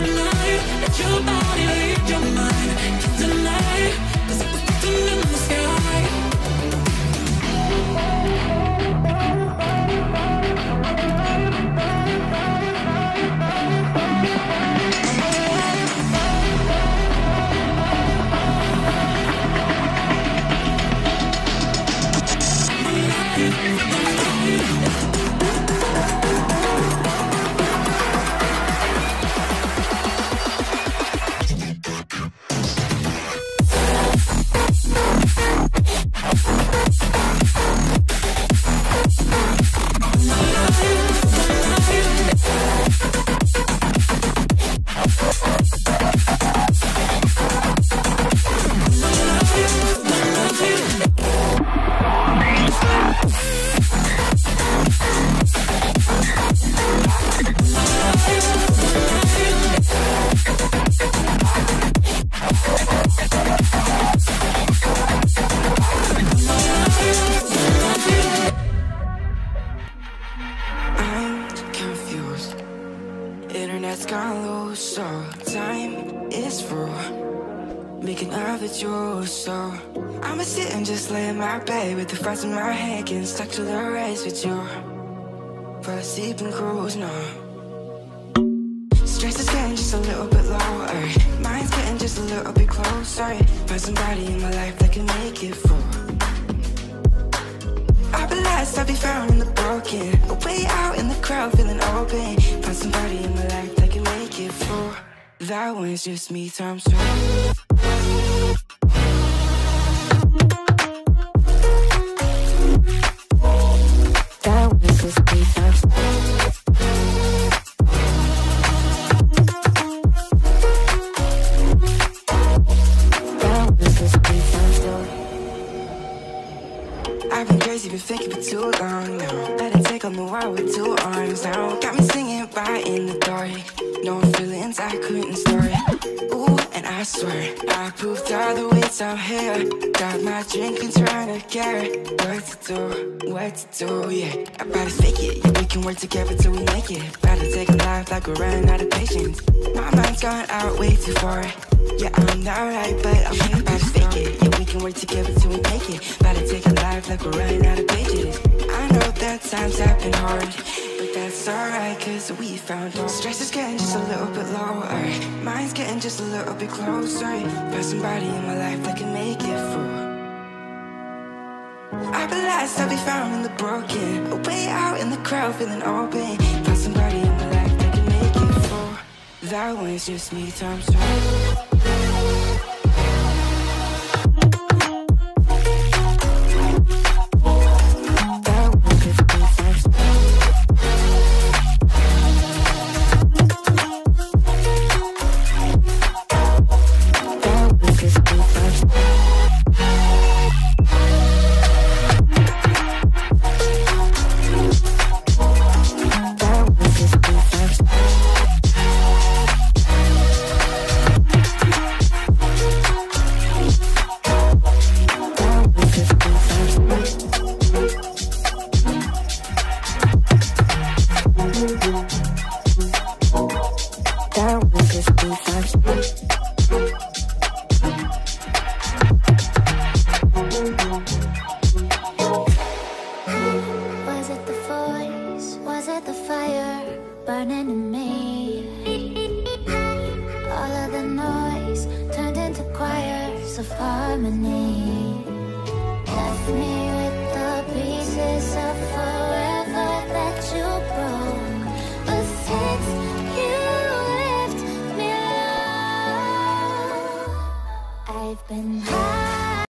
tonight. Let your body lead your mind. Tonight, 'cause I'm reflecting in the sky. Internet's gone loose, so time is for making love with you. So I'ma sit and just lay in my bed with the frost in my head, getting stuck to the race with you. Fall asleep and cruise now. Stress is getting just a little bit lower, mind's getting just a little bit closer. Find somebody in my life that can make it for. I'll be lost, I'll be found in the broken, way out in the crowd feeling open. Find somebody in my life that can make it for. That one's just me times two. That one's just me times two. I've been crazy, been thinking for too long now. Let it take on the world with two arms now. Got me singing right in the dark. No feelings I couldn't start. Ooh, and I swear I proved all the ways I'm here. Got my drink and trying to get what to do, yeah. I better fake it, yeah, we can work together till we make it. Better take a life like we're running out of patience. My mind's gone out way too far. Yeah, I'm not right, but I'm about to fake it. Yeah, we can work together till we make it. Better take a life like we're running out of pages. I know that times have been hard, but that's alright, 'cause we found home. Stress is getting just a little bit lower, mind's getting just a little bit closer. Find somebody in my life that can make it for. I'll be lost, I'll be found in the broken, way out in the crowd feeling open. Find somebody in my life that can make it for. That one's just me times two. burning in me. All of the noise turned into choirs of harmony. Left me with the pieces of forever that you broke. But since you left me alone, I've been high.